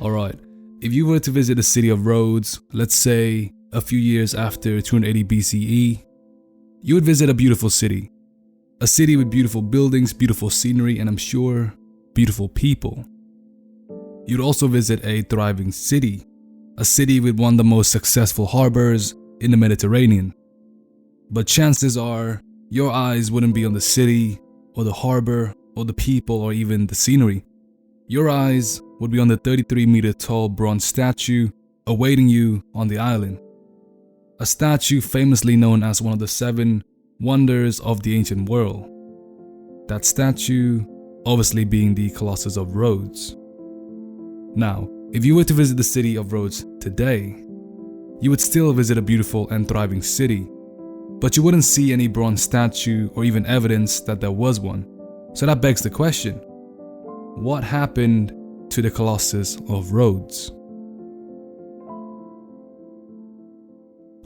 Alright, if you were to visit the city of Rhodes, let's say a few years after 280 BCE, you would visit a beautiful city. A city with beautiful buildings, beautiful scenery, and I'm sure, beautiful people. You'd also visit a thriving city, a city with one of the most successful harbors in the Mediterranean. But chances are, your eyes wouldn't be on the city, or the harbor, or the people, or even the scenery. Your eyes would be on the 33-meter tall bronze statue awaiting you on the island. A statue famously known as one of the 7 wonders of the ancient world. That statue obviously being the Colossus of Rhodes. Now, if you were to visit the city of Rhodes today, you would still visit a beautiful and thriving city, but you wouldn't see any bronze statue or even evidence that there was one. So that begs the question, what happened to the Colossus of Rhodes?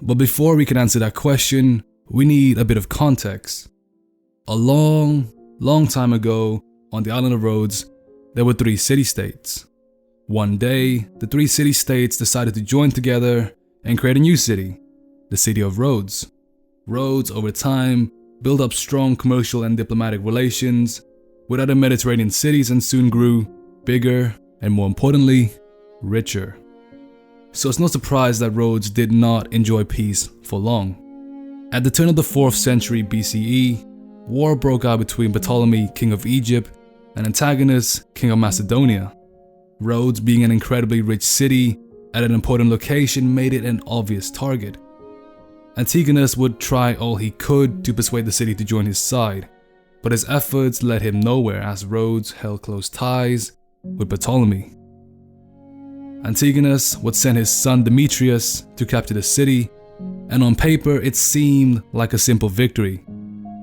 But before we can answer that question, we need a bit of context. A long time ago, on the island of Rhodes, there were 3 city-states. One day, the 3 city-states decided to join together and create a new city, the city of Rhodes. Rhodes, over time, built up strong commercial and diplomatic relations with other Mediterranean cities and soon grew bigger and, more importantly, richer. So it's no surprise that Rhodes did not enjoy peace for long. At the turn of the 4th century BCE, war broke out between Ptolemy, king of Egypt, and Antigonus, king of Macedonia. Rhodes, being an incredibly rich city at an important location, made it an obvious target. Antigonus would try all he could to persuade the city to join his side, but his efforts led him nowhere as Rhodes held close ties with Ptolemy. Antigonus would send his son Demetrius to capture the city, and on paper it seemed like a simple victory.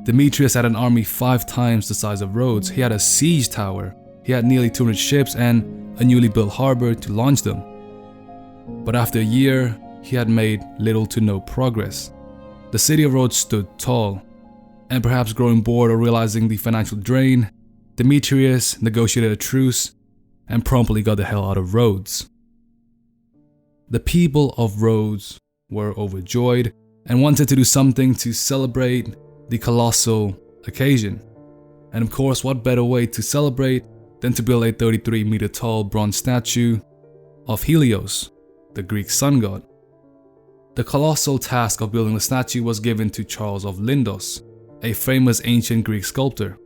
Demetrius had an army 5 times the size of Rhodes. He had a siege tower, he had nearly 200 ships and a newly built harbor to launch them. But after a year, he had made little to no progress. The city of Rhodes stood tall, and perhaps growing bored or realizing the financial drain, Demetrius negotiated a truce and promptly got the hell out of Rhodes. The people of Rhodes were overjoyed and wanted to do something to celebrate the colossal occasion. And of course, what better way to celebrate than to build a 33-meter tall bronze statue of Helios, the Greek sun god. The colossal task of building the statue was given to Charles of Lindos, a famous ancient Greek sculptor,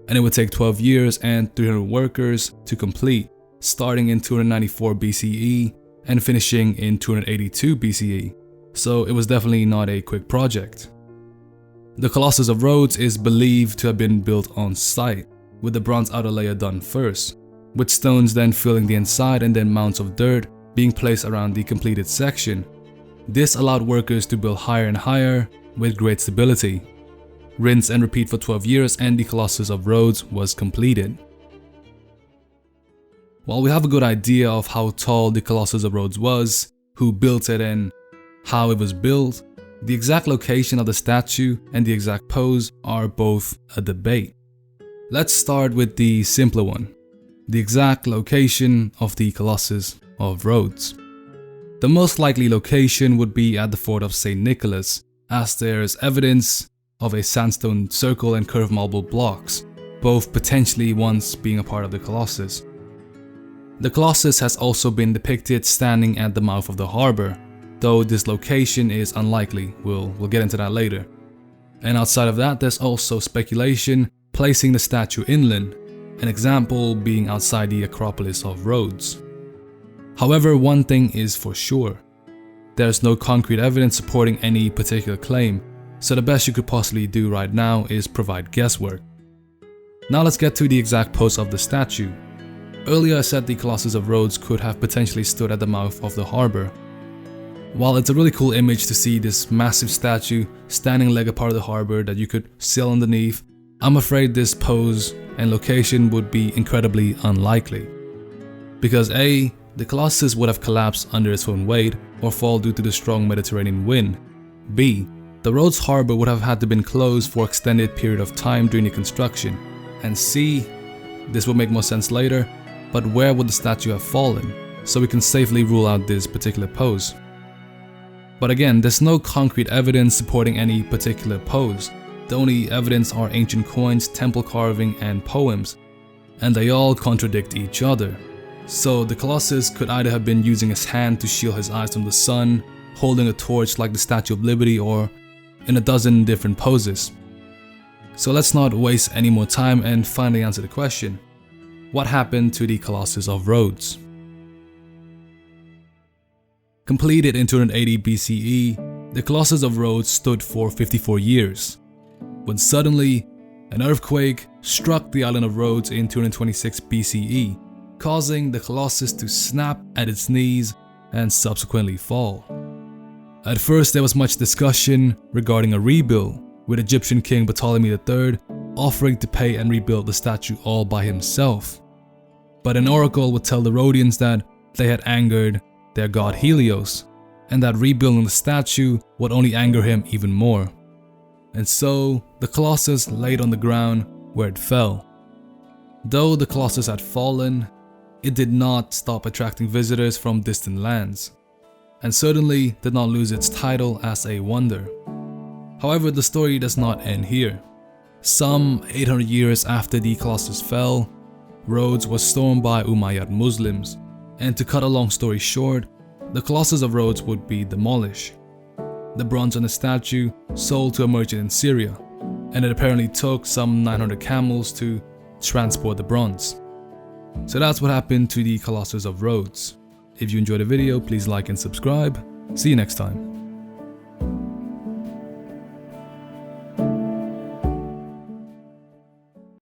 and it would take 12 years and 300 workers to complete, starting in 294 BCE and finishing in 282 BCE, so it was definitely not a quick project. The Colossus of Rhodes is believed to have been built on site, with the bronze outer layer done first, with stones then filling the inside and then mounds of dirt being placed around the completed section. This allowed workers to build higher and higher with great stability. Rinse and repeat for 12 years and the Colossus of Rhodes was completed. While we have a good idea of how tall the Colossus of Rhodes was, who built it and how it was built, the exact location of the statue and the exact pose are both a debate. Let's start with the simpler one, the exact location of the Colossus of Rhodes. The most likely location would be at the fort of St. Nicholas, as there's evidence of a sandstone circle and curved marble blocks, both potentially once being a part of the Colossus. The Colossus has also been depicted standing at the mouth of the harbor, though this location is unlikely. We'll get into that later. And outside of that, there's also speculation placing the statue inland, an example being outside the Acropolis of Rhodes. However, one thing is for sure, there's no concrete evidence supporting any particular claim, so the best you could possibly do right now is provide guesswork. Now let's get to the exact pose of the statue. Earlier I said the Colossus of Rhodes could have potentially stood at the mouth of the harbor. While it's a really cool image to see this massive statue standing like a part of the harbor that you could sail underneath, I'm afraid this pose and location would be incredibly unlikely. Because A, the Colossus would have collapsed under its own weight or fall due to the strong Mediterranean wind. B, the Rhodes harbor would have had to been closed for an extended period of time during the construction. And C, this will make more sense later, but where would the statue have fallen? so we can safely rule out this particular pose. But again, there's no concrete evidence supporting any particular pose. The only evidence are ancient coins, temple carving, and poems, and they all contradict each other. So the Colossus could either have been using his hand to shield his eyes from the sun, holding a torch like the Statue of Liberty, or in a dozen different poses. So let's not waste any more time and finally answer the question: what happened to the Colossus of Rhodes? Completed in 280 BCE, the Colossus of Rhodes stood for 54 years, when suddenly an earthquake struck the island of Rhodes in 226 BCE, causing the Colossus to snap at its knees and subsequently fall. At first there was much discussion regarding a rebuild, with Egyptian King Ptolemy III offering to pay and rebuild the statue all by himself. But an oracle would tell the Rhodians that they had angered their god Helios, and that rebuilding the statue would only anger him even more. And so the Colossus laid on the ground where it fell. Though the Colossus had fallen, it did not stop attracting visitors from distant lands, and certainly did not lose its title as a wonder. However, the story does not end here. Some 800 years after the Colossus fell, Rhodes was stormed by Umayyad Muslims, and to cut a long story short, the Colossus of Rhodes would be demolished. The bronze on the statue sold to a merchant in Syria, and it apparently took some 900 camels to transport the bronze. So that's what happened to the Colossus of Rhodes. If you enjoyed the video, please like and subscribe. See you next time.